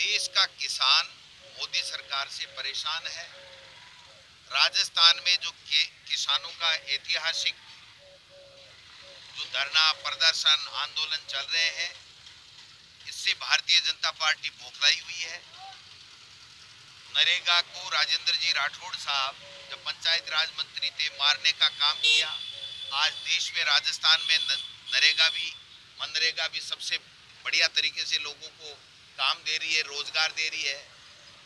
देश का किसान मोदी सरकार से परेशान है। राजस्थान में जो किसानों का ऐतिहासिक जो धरना प्रदर्शन आंदोलन चल रहे हैं, इससे भारतीय जनता पार्टी बौखलाई हुई है। नरेगा को राजेंद्र जी राठौड़ साहब जब पंचायत राज मंत्री थे, मारने का काम किया। आज देश में राजस्थान में मनरेगा भी सबसे बढ़िया तरीके से लोगों को काम दे रही है, रोजगार दे रही है।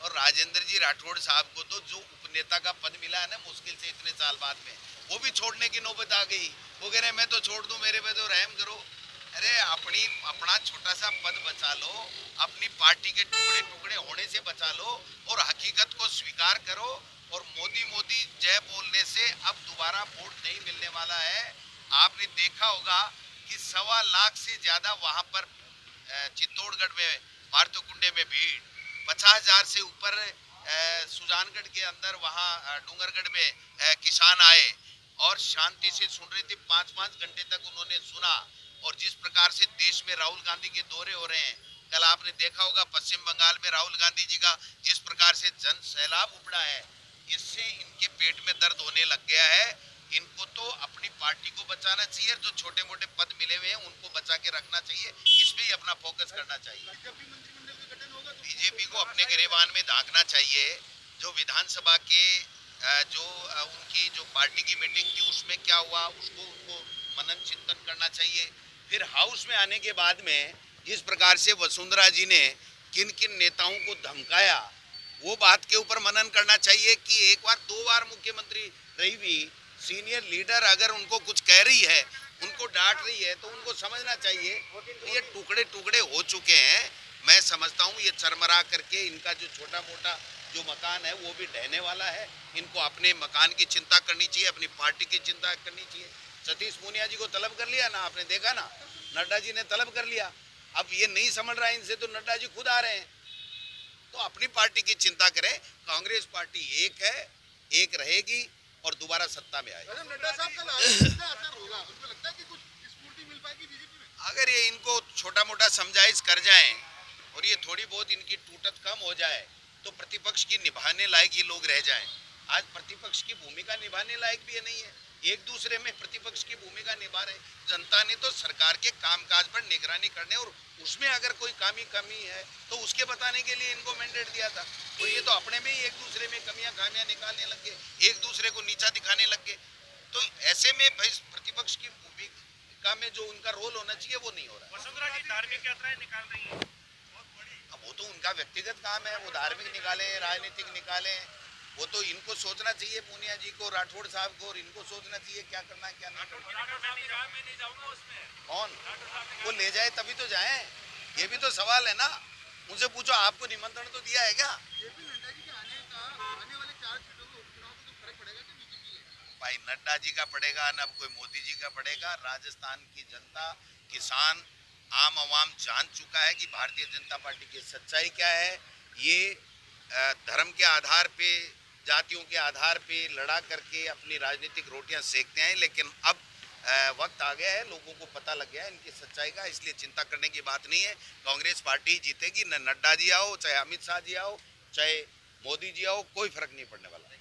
और राजेंद्र जी राठौड़ साहब को तो जो उपनेता का पद मिला है ना, मुश्किल से इतने साल बाद में, वो भी छोड़ने की नौबत आ गई। वो कह रहे मैं तो छोड़ दूं, मेरे पे तो रहम करो। अरे अपना छोटा सा पद बचा लो, अपनी पार्टी के टुकड़े टुकड़े होने से बचा लो और हकीकत को स्वीकार करो। और मोदी मोदी जय बोलने से अब दोबारा वोट नहीं मिलने वाला है। आपने देखा होगा कि 1.25 लाख से ज्यादा वहां पर चित्तौड़गढ़ में मारतोकुंडे में भीड़, 50,000 से ऊपर सुजानगढ़ के अंदर वहां डूंगरगढ़ में किसान आए और शांति से सुन रहे थे। 5-5 घंटे तक उन्होंने सुना। और जिस प्रकार से देश में राहुल गांधी के दौरे हो रहे हैं, कल आपने देखा होगा पश्चिम बंगाल में राहुल गांधी जी का जिस प्रकार से जन सैलाब उमड़ा है, इससे इनके पेट में दर्द होने लग गया है। इनको तो अपनी पार्टी को बचाना चाहिए, जो छोटे मोटे पद मिले हुए हैं उनको बचा के रखना चाहिए, इस पे ही अपना फोकस करना चाहिए। बीजेपी को अपने गिरेबान में दागना चाहिए। जो विधानसभा के जो उनकी जो पार्टी की मीटिंग थी उसमें क्या हुआ, उसको उनको मनन चिंतन करना चाहिए। फिर हाउस में आने के बाद में जिस प्रकार से वसुंधरा जी ने किन किन नेताओं को धमकाया, वो बात के ऊपर मनन करना चाहिए कि एक बार 2 बार मुख्यमंत्री रही भी सीनियर लीडर अगर उनको कुछ कह रही है, उनको डांट रही है, तो उनको समझना चाहिए तो ये टुकड़े टुकड़े हो चुके हैं। मैं समझता हूँ ये चरमरा करके इनका जो छोटा मोटा जो मकान है वो भी ढहने वाला है। इनको अपने मकान की चिंता करनी चाहिए, अपनी पार्टी की चिंता करनी चाहिए। सतीश पूनिया जी को तलब कर लिया ना, आपने देखा ना, नड्डा जी ने तलब कर लिया। अब ये नहीं समझ रहा है इनसे, तो नड्डा जी खुद आ रहे हैं। तो अपनी पार्टी की चिंता करें। कांग्रेस पार्टी एक है, एक रहेगी और दोबारा सत्ता में आएगी। नड्डा साहब का असर होगा, उनको लगता है कि कुछ स्फूर्ति मिल पाएगी बीजेपी में? अगर ये इनको छोटा मोटा समझाइश कर जाएं और ये थोड़ी बहुत इनकी टूटत कम हो जाए, तो प्रतिपक्ष की निभाने लायक ये लोग रह जाएं। आज प्रतिपक्ष की भूमिका निभाने लायक भी नहीं है, एक दूसरे में प्रतिपक्ष की भूमिका निभा रहे। जनता ने तो सरकार के कामकाज पर निगरानी करने और उसमें अगर कोई कमी है तो उसके बताने के लिए इनको मैंडेट दिया था। और ये तो अपने में ही एक दूसरे में कमियां खामियां निकालने लग गए, एक दूसरे को नीचा दिखाने लग गए। तो ऐसे में भाई प्रतिपक्ष की भूमिका में जो उनका रोल होना चाहिए वो नहीं हो रहा है। वसुंधरा जी धार्मिक यात्राएं निकाल रही है, अब वो तो उनका व्यक्तिगत काम है, वो धार्मिक निकाले, राजनीतिक निकाले, वो तो इनको सोचना चाहिए। पूनिया जी को, राठौड़ साहब को, और इनको सोचना चाहिए क्या करना है क्या नहीं करना। कौन वो ले जाए तभी तो जाए, ये भी तो सवाल है ना। उनसे पूछो आपको निमंत्रण तो दिया है क्या? भाई नड्डा जी का पड़ेगा ना कोई मोदी जी का पड़ेगा। राजस्थान की जनता, किसान, आम आवाम जान चुका है कि भारतीय जनता पार्टी की सच्चाई क्या है। ये धर्म के आधार पे, जातियों के आधार पे लड़ा करके अपनी राजनीतिक रोटियां सेकते हैं, लेकिन अब वक्त आ गया है, लोगों को पता लग गया है इनकी सच्चाई का। इसलिए चिंता करने की बात नहीं है। कांग्रेस पार्टी जीतेगी, न नड्डा जी आओ, चाहे अमित शाह जी आओ, चाहे मोदी जी आओ, कोई फर्क नहीं पड़ने वाला।